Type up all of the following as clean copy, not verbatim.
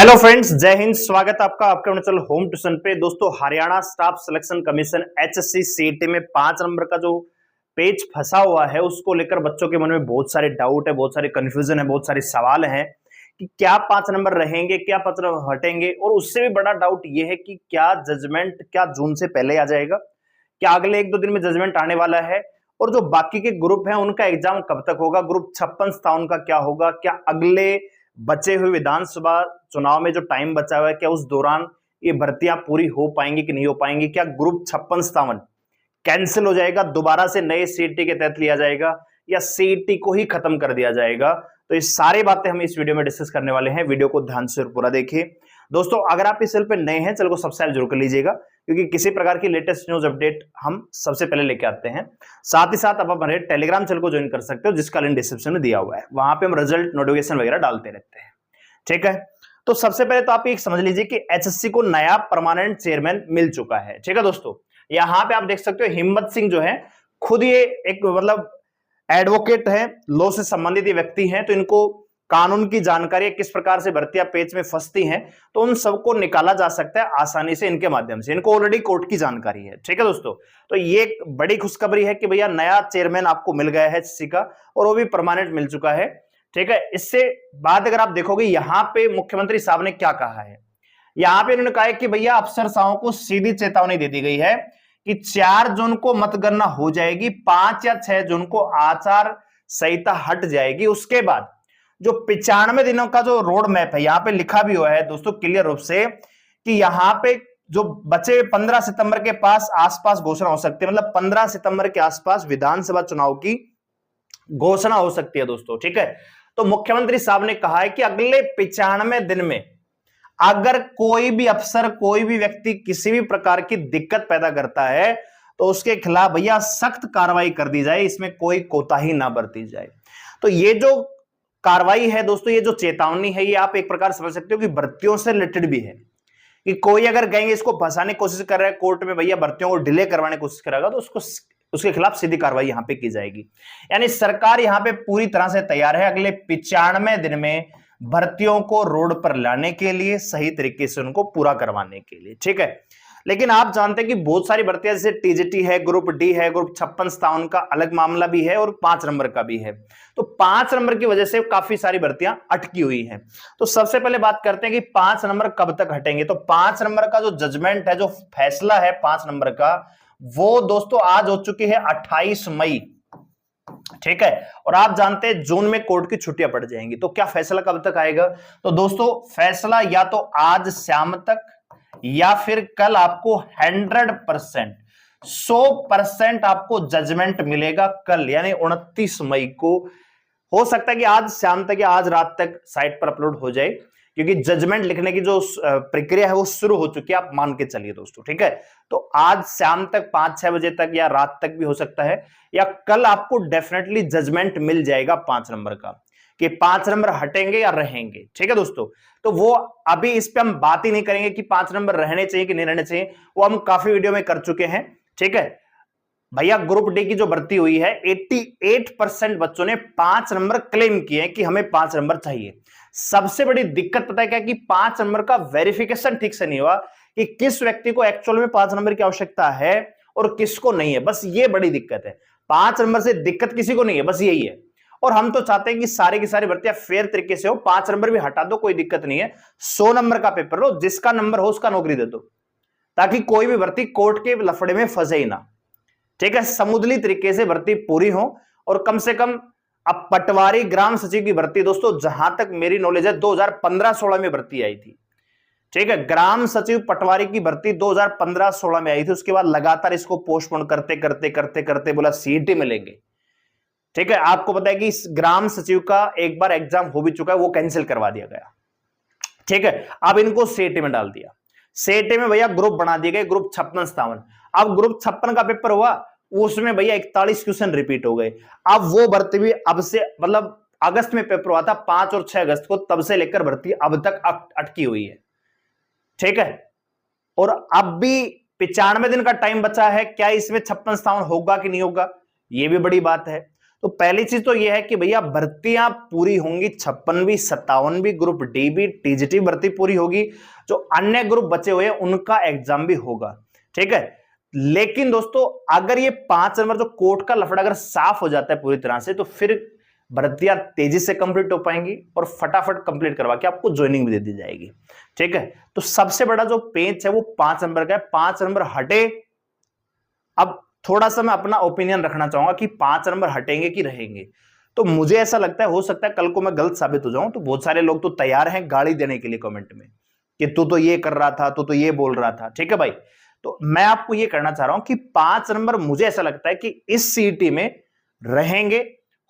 Hello friends, जय हिंद। स्वागत है आपका आपके चैनल होम ट्यूशन पे। दोस्तों, Haryana staff selection commission HSC CET में 5 नंबर का जो पेज फंसा हुआ है उसको लेकर बच्चों के मन में बहुत सारे डाउट है, बहुत सारे कंफ्यूजन है, बहुत सारे सवाल हैं कि क्या 5 नंबर रहेंगे, क्या 5 नंबर हटेंगे। और उससे भी बड़ा डाउट ये है कि क्या जजमेंट क्या जून से पहले आ जाएगा, क्या अगले 1-2 दिन में जजमेंट आने वाला है, और जो बाकी के ग्रुप हैं उनका एग्जाम कब तक होगा, ग्रुप 56 था उनका क्या होगा, क्या अगले बचे हुए विधानसभा चुनाव में जो टाइम बचा हुआ है क्या उस दौरान ये भर्तियां पूरी हो पाएंगी कि नहीं हो पाएंगी, क्या ग्रुप 56-57 कैंसिल हो जाएगा, दोबारा से नए सीईटी के तहत लिया जाएगा या सीईटी को ही खत्म कर दिया जाएगा। तो ये सारी बातें हम इस वीडियो में डिस्कस करने वाले हैं। वीडियो को ध्यान से पूरा देखिए। दोस्तों, अगर आप इस चैनल पे नए हैं, चैनल को सब्सक्राइब जरूर कर लीजिएगा, क्योंकि किसी प्रकार की लेटेस्ट न्यूज अपडेट हम सबसे पहले लेके आते हैं। साथ ही साथ आप हमारे टेलीग्राम चैनल को ज्वाइन कर सकते हो, जिसका लिंक डिस्क्रिप्शन में दिया हुआ है। वहां पे हम रिजल्ट नोटिफिकेशन वगैरह डालते रहते हैं। ठीक है, तो सबसे पहले तो आप ये समझ लीजिए कि एचएससी को नया परमानेंट चेयरमैन मिल चुका है। ठीक है दोस्तों, यहां पे आप देख सकते हो हिम्मत सिंह जो है खुद ये एक मतलब एडवोकेट है, लॉ से संबंधित ये व्यक्ति हैं, तो इनको कानून की जानकारी किस प्रकार से भर्तियां पेच में फंसती हैं तो उन सबको निकाला जा सकता है आसानी से इनके माध्यम से। इनको ऑलरेडी कोर्ट की जानकारी है। ठीक है दोस्तों, तो ये एक बड़ी खुशखबरी है कि भैया नया चेयरमैन आपको मिल गया है एचएससी का, और वो भी परमानेंट मिल चुका है। ठीक है, इससे बाद अगर आप देखोगे यहां पे मुख्यमंत्री साहब ने क्या कहा है, यहां पे उन्होंने कहा है कि भैया अफसरशाहों को सीधी चेतावनी दे दी गई है कि 4 जून को मतगणना हो जाएगी, 5 या 6 जून को आचार संहिता हट जाएगी। उसके बाद जो 95 दिनों का जो रोड मैप है, यहां पे लिखा भी हुआ है दोस्तों क्लियर रूप से कि यहां पे जो बचे 15 सितंबर के पास आसपास घोषणा हो सकती है, मतलब 15 सितंबर के आसपास विधानसभा चुनाव की घोषणा हो सकती है दोस्तों। ठीक है, तो मुख्यमंत्री साहब ने कहा है कि अगले 95 दिन में अगर कोई भी अफसर, कोई भी व्यक्ति किसी भी प्रकार की दिक्कत पैदा करता है तो उसके खिलाफ भैया सख्त कार्रवाई कर दी जाए, इसमें कोई कोताही ना बरती जाए। तो ये जो कार्रवाई है दोस्तों, ये जो चेतावनी है, ये आप एक प्रकार समझ सकते हो कि भर्तियों से रिलेटेड भी है कि कोई अगर कहेंगे इसको फंसाने की कोशिश कर रहा है कोर्ट में, भैया भर्तियों को डिले करवाने की कोशिश करेगा तो उसके खिलाफ सीधी कार्रवाई यहां पे की जाएगी। यानी सरकार यहां पे पूरी तरह से तैयार है अगले 95 दिन में भर्तियों को रोड पर लाने के लिए, सही तरीके से उनको पूरा करवाने के लिए। ठीक है, लेकिन आप जानते हैं कि बहुत सारी भर्तियां जैसे टीजीटी है, ग्रुप डी है, ग्रुप 56-57 का अलग मामला भी है और 5 नंबर का भी है। तो 5 नंबर की वजह से काफी सारी भर्तियां अटकी हुई हैं। तो सबसे पहले बात करते हैं कि 5 नंबर कब तक हटेंगे। तो 5 नंबर का जो जजमेंट है, जो फैसला है 5 नंबर का, वो दोस्तों आज हो चुकी है 28 मई। ठीक है, और आप जानते हैं जून में कोर्ट की छुट्टियां पड़ जाएंगी। तो क्या फैसला कब तक आएगा? तो दोस्तों फैसला या तो आज शाम तक या फिर कल आपको 100% आपको जजमेंट मिलेगा कल, यानी 29 मई को। हो सकता है कि आज शाम तक या आज रात तक साइट पर अपलोड हो जाए, क्योंकि जजमेंट लिखने की जो प्रक्रिया है वो शुरू हो चुकी है, आप मान के चलिए दोस्तों। ठीक है, तो आज शाम तक 5-6 बजे तक या रात तक भी हो सकता है, या कल आपको डेफिनेटली जजमेंट मिल जाएगा 5 नंबर का कि 5 नंबर हटेंगे या रहेंगे। ठीक है दोस्तों, तो वो अभी इस पे हम बात ही नहीं करेंगे कि 5 नंबर रहने चाहिए कि नहीं रहने चाहिए, वो हम काफी वीडियो में कर चुके हैं। ठीक है भैया, ग्रुप डी की जो भर्ती हुई है 88% बच्चों ने 5 नंबर क्लेम किए कि हमें 5 नंबर चाहिए। सबसे बड़ी दिक्कत पता है क्या, कि 5 नंबर का वेरिफिकेशन ठीक से नहीं हुआ कि किस व्यक्ति को एक्चुअल में 5 नंबर की आवश्यकता है और किसको नहीं है। बस ये बड़ी दिक्कत है, 5 नंबर से दिक्कत किसी को नहीं है, बस यही है। और हम तो चाहते हैं कि सारी की सारी भर्तियां फेयर तरीके से हो, 5 नंबर भी हटा दो, कोई दिक्कत नहीं है। 100 नंबर का पेपर लो, जिसका नंबर हो उसका नौकरी दे दो, ताकि कोई भी भर्ती कोर्ट के लफड़े में फंसे ही ना। ठीक है, समुद्री तरीके से भर्ती पूरी हो। और कम से कम अब पटवारी ग्राम सचिव की भर्ती दोस्तों, जहां तक मेरी नॉलेज है 2015-16 में भर्ती आई थी। ठीक है, ग्राम सचिव पटवारी की भर्ती 2015-16 में आई थी। उसके बाद लगातार इसको पोस्टपोन करते करते करते करते बोला सीईटी में लेंगे। ठीक है, आपको पता है कि इस ग्राम सचिव का एक बार एग्जाम हो भी चुका है, वो कैंसिल करवा दिया गया। ठीक है, अब इनको सीईटी में डाल दिया। सीईटी में भैया ग्रुप बना दिए गए, ग्रुप 56-57। अब ग्रुप 56 का पेपर हुआ, उसमें भैया 41 क्वेश्चन रिपीट हो गए। अब वो भर्ती भी अब से मतलब अगस्त में पेपर हुआ था 5 और 6 अगस्त को, तब से लेकर भर्ती अब तक अटकी हुई है। ठीक है, और अब भी 95 दिन का टाइम बचा है। क्या इसमें 56-57 होगा कि नहीं होगा, ये भी बड़ी बात है। तो पहली चीज तो यह है कि भैया भर्तियां पूरी होंगी, 56वीं 57वीं ग्रुप डी भी टीजीटी भर्ती पूरी होगी, जो अन्य ग्रुप बचे हुए हैं उनका एग्जाम भी होगा, ठीक है। लेकिन दोस्तों अगर ये 5 नंबर जो कोर्ट का लफड़ा अगर साफ हो जाता है पूरी तरह से, तो फिर भर्तियां तेजी से कंप्लीट हो पाएंगी और फटाफट कंप्लीट करवा के आपको ज्वाइनिंग भी दे दी जाएगी, ठीक है। तो सबसे बड़ा जो पेच है वो 5 नंबर का है, 5 नंबर हटे। अब थोड़ा सा मैं अपना ओपिनियन रखना चाहूंगा कि 5 नंबर हटेंगे कि रहेंगे। तो मुझे ऐसा लगता है, हो सकता है कल को मैं गलत साबित हो जाऊं, तो बहुत सारे लोग तो तैयार हैं गाली देने के लिए कमेंट में कि तू तो ये कर रहा था, तू तो ये बोल रहा था, ठीक है भाई। तो मैं आपको ये कहना चाह रहा हूं कि 5 नंबर मुझे ऐसा लगता है कि इस सीईटी में रहेंगे।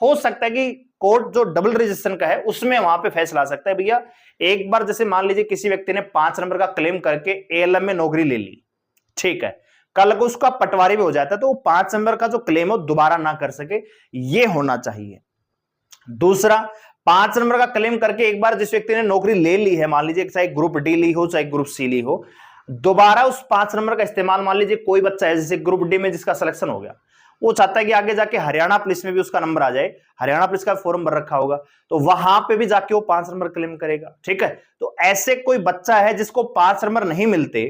हो सकता है कि कोर्ट जो डबल रजिस्ट्रेशन का है उसमें वहां पे फैसला आ सकता है। भैया एक बार जैसे मान लीजिए किसी व्यक्ति ने 5 नंबर का क्लेम करके एएलएम में नौकरी ले ली, ठीक है, कल को उसका पटवारी भी हो जाता है तो वो 5 नंबर का जो क्लेम है दोबारा ना कर सके, ये होना चाहिए। दूसरा, 5 नंबर का क्लेम करके एक बार जिस व्यक्ति ने नौकरी ले ली है, मान लीजिए चाहे ग्रुप डी ली हो चाहे ग्रुप सी ली हो, दोबारा उस 5 नंबर का इस्तेमाल, मान लीजिए कोई बच्चा है जैसे ग्रुप डी में जिसका सिलेक्शन हो गया, वो चाहता है कि आगे जाके हरियाणा पुलिस में भी उसका नंबर आ जाए, हरियाणा पुलिस का फॉर्म भर रखा होगा, तो वहां पे भी जाके वो 5 नंबर क्लेम करेगा, ठीक है। तो ऐसे कोई बच्चा है जिसको 5 नंबर नहीं मिलते,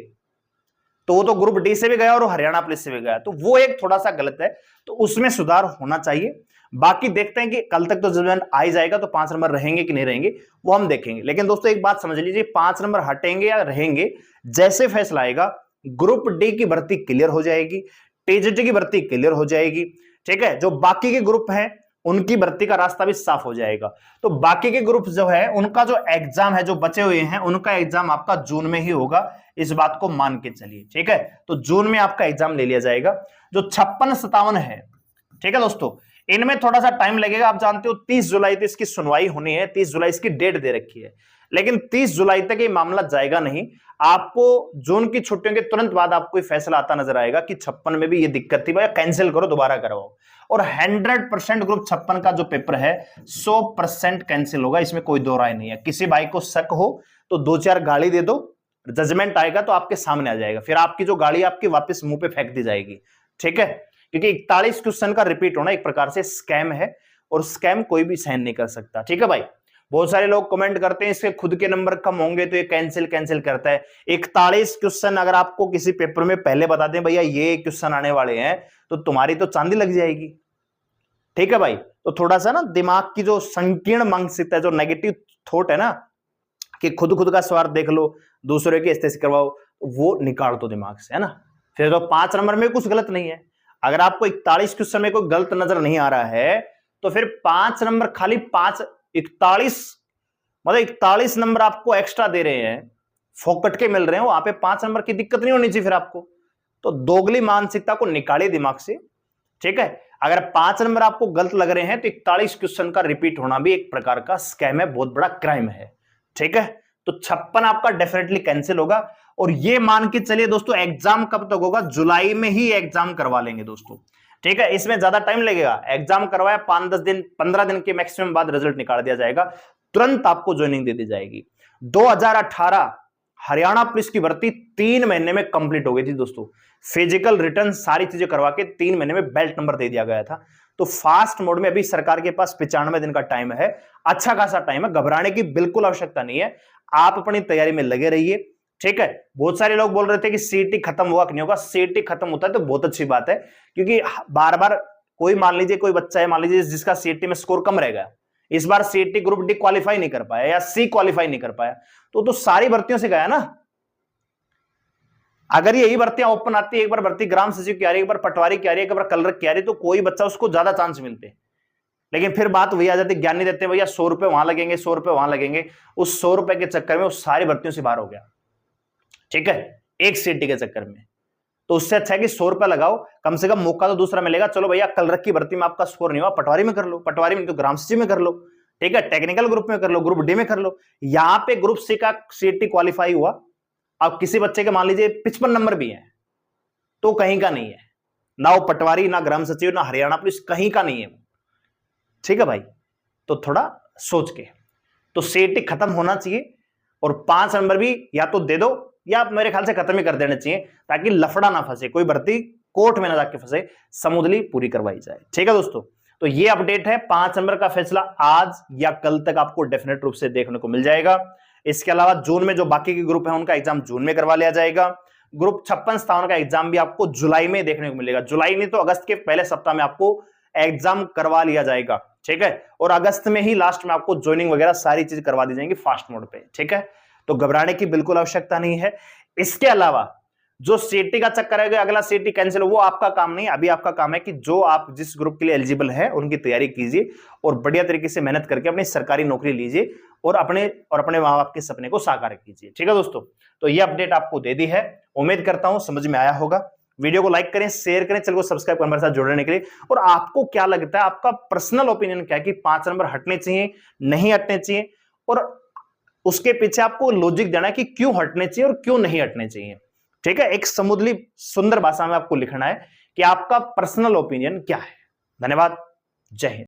तो वो तो ग्रुप डी से भी गया और हरियाणा पुलिस से भी गया, तो वो एक थोड़ा सा गलत है, तो उसमें सुधार होना चाहिए। बाकी देखते हैं कि कल तक तो रिजल्ट आ ही जाएगा, तो 5 नंबर रहेंगे कि नहीं रहेंगे वो हम देखेंगे। लेकिन दोस्तों एक बात समझ लीजिए, 5 नंबर हटेंगे या रहेंगे, जैसे फैसला आएगा, ग्रुप डी की भर्ती क्लियर हो जाएगी, टीजीटी की भर्ती क्लियर हो जाएगी, ठीक है। जो बाकी के ग्रुप हैं उनकी भर्ती का रास्ता भी साफ हो जाएगा। तो बाकी के ग्रुप जो है उनका जो एग्जाम है, जो बचे हुए हैं, उनका एग्जाम आपका जून में ही होगा, इस बात को मान के चलिए, ठीक है। तो जून में आपका एग्जाम ले लिया जाएगा। जो 56-57 है, ठीक है दोस्तों, इनमें थोड़ा सा टाइम लगेगा। आप जानते हो 30 जुलाई तक इसकी सुनवाई होनी है, 30 जुलाई इसकी डेट दे रखी है, लेकिन 30 जुलाई तक ये मामला जाएगा नहीं। आपको जून की छुट्टियों के तुरंत बाद आपको ये फैसला आता नजर आएगा कि 56 में भी ये दिक्कत थी, भाई कैंसिल करो, दोबारा करवाओ। और 100% ग्रुप 56 का जो पेपर है 100% कैंसिल होगा, इसमें कोई दो राय नहीं है। किसी भाई को शक हो तो 2-4 गाली दे दो, जजमेंट आएगा तो आपके सामने आ जाएगा, फिर आपकी जो गाड़ी आपकी वापस मुंह पे फेंक दी जाएगी, ठीक है। क्योंकि 41 क्वेश्चन का रिपीट होना एक प्रकार से स्कैम है, और स्कैम कोई भी सहन नहीं कर सकता, ठीक है भाई। बहुत सारे लोग कमेंट करते हैं इसके खुद के नंबर कम होंगे तो ये कैंसिल करता है। 41 क्वेश्चन अगर आपको किसी पेपर में पहले बता दें भैया ये क्वेश्चन आने वाले हैं, तो तुम्हारी तो चांदी लग जाएगी, ठीक है भाई। तो थोड़ा सा ना दिमाग की जो संकीर्ण मानसिकता है, जो नेगेटिव थॉट है ना, कि खुद का स्वार्थ देख लो, दूसरे की स्थिति करवाओ, वो निकाल दो दिमाग से, है ना। फिर तो 5 नंबर में कुछ गलत नहीं है। अगर आपको 41 क्वेश्चन में कोई गलत नजर नहीं आ रहा है, तो फिर 5 नंबर खाली 41 मतलब 41 नंबर आपको एक्स्ट्रा दे रहे हैं, फोकट के मिल रहे हैं, वहां पे 5 नंबर की दिक्कत नहीं होनी चाहिए फिर आपको। तो दोगली मानसिकता को निकालिए दिमाग से, ठीक है। अगर 5 नंबर आपको गलत लग रहे हैं तो 41 क्वेश्चन का रिपीट होना भी एक प्रकार का स्कैम है, बहुत बड़ा क्राइम है, ठीक है। तो 56 आपका डेफिनेटली कैंसिल होगा। और ये मान के चलिए दोस्तों, एग्जाम कब तक होगा? जुलाई में ही एग्जाम करवा लेंगे दोस्तों, ठीक है। इसमें ज्यादा टाइम लगेगा, एग्जाम करवाया 5-10 दिन 15 दिन के मैक्सिमम बाद रिजल्ट निकाल दिया जाएगा, तुरंत आपको ज्वाइनिंग दे दी जाएगी। 2018 हरियाणा पुलिस की भर्ती 3 महीने में कंप्लीट हो गई थी दोस्तों, फिजिकल रिटर्न सारी चीजें करवा के 3 महीने में बेल्ट नंबर दे दिया गया था। तो फास्ट मोड में अभी सरकार के पास 95 दिन का टाइम है, अच्छा खासा टाइम है, घबराने की बिल्कुल आवश्यकता नहीं है। आप अपनी तैयारी में लगे रहिए, ठीक है। बहुत सारे लोग बोल रहे थे कि सीटी खत्म हुआ कि नहीं होगा, सीटी खत्म होता है तो बहुत अच्छी बात है, क्योंकि बार बार कोई मान लीजिए कोई बच्चा है, मान लीजिए जिसका सीटी में स्कोर कम रह गया, इस बार सीटी ग्रुप डी क्वालिफाई नहीं कर पाया या सी क्वालिफाई नहीं कर पाया, तो सारी भर्तियों से गया ना। अगर यही भर्तियां ओपन आती है, एक बार भर्ती ग्राम सचिव की आ रही है, एक बार पटवारी की आ रही है, एक बार कलर की आ रही है, तो कोई बच्चा उसको ज्यादा चांस मिलते। लेकिन फिर बात वही आ जाती, ज्ञान नहीं देते भैया 100 रुपए वहां लगेंगे, 100 रुपए वहां लगेंगे, उस 100 रुपए के चक्कर में उस सारी भर्तियों से बाहर हो गया, ठीक है, एक सीटी के चक्कर में। तो उससे अच्छा है कि 100 रुपए लगाओ, कम से कम मौका तो दूसरा मिलेगा। चलो भैया कलर की भर्ती में आपका स्कोर नहीं हुआ, पटवारी में कर लो, पटवारी में तो ग्राम सचिव में कर लो, ठीक है, टेक्निकल ग्रुप में कर लो, ग्रुप डी में कर लो। यहां पे ग्रुप सी का सीटी क्वालिफाई हुआ, अब किसी बच्चे के मान लीजिए 55 नंबर भी है, तो कहीं का नहीं है, ना वो पटवारी, ना ग्राम सचिव, ना हरियाणा पुलिस, कहीं का नहीं है, ठीक है भाई। तो थोड़ा सोच के, तो सीटी खत्म होना चाहिए, और 5 नंबर भी या तो दे दो या मेरे ख्याल से खत्म ही कर देने चाहिए, ताकि लफड़ा ना फंसे, कोई भर्ती कोर्ट में ना जाके फंसे, समुदली पूरी करवाई जाए, ठीक है दोस्तों। तो ये अपडेट है। 5 नंबर का फैसला आज या कल तक आपको डेफिनेट रूप से देखने को मिल जाएगा। इसके अलावा जून में जो बाकी के ग्रुप है उनका एग्जाम जून में करवा लिया जाएगा। ग्रुप 56 का एग्जाम भी आपको जुलाई में देखने को मिलेगा। जुलाई नहीं तो अगस्त के पहले सप्ताह में आपको एग्जाम करवा लिया जाएगा, ठीक है। और अगस्त में ही लास्ट में आपको ज्वाइनिंग वगैरह सारी चीज करवा दी जाएंगी फास्ट मोड पे, ठीक है। तो घबराने की बिल्कुल आवश्यकता नहीं है। इसके अलावा जो सीटी का चक्कर है, अगला सीटी कैंसिल, वो आपका काम नहीं। अभी आपका काम है कि जो आप जिस ग्रुप के लिए एलिजिबल है उनकी तैयारी कीजिए और बढ़िया तरीके से मेहनत करके अपनी सरकारी नौकरी लीजिए और अपने मां बाप के सपने को साकार कीजिए, ठीक है दोस्तों। तो ये अपडेट आपको दे दी है, उम्मीद करता हूं समझ में आया होगा। वीडियो को लाइक करें, शेयर करें, चैनल को सब्सक्राइब कर हमारे साथ जुड़ने के लिए। और आपको क्या लगता है, आपका पर्सनल ओपिनियन क्या है कि 5 नंबर हटने चाहिए, नहीं हटने चाहिए, और उसके पीछे आपको लॉजिक देना है कि क्यों हटने चाहिए और क्यों नहीं हटने चाहिए, ठीक है। एक समुद्री सुंदर भाषा में आपको लिखना है कि आपका पर्सनल ओपिनियन क्या है। धन्यवाद, जय हिंद।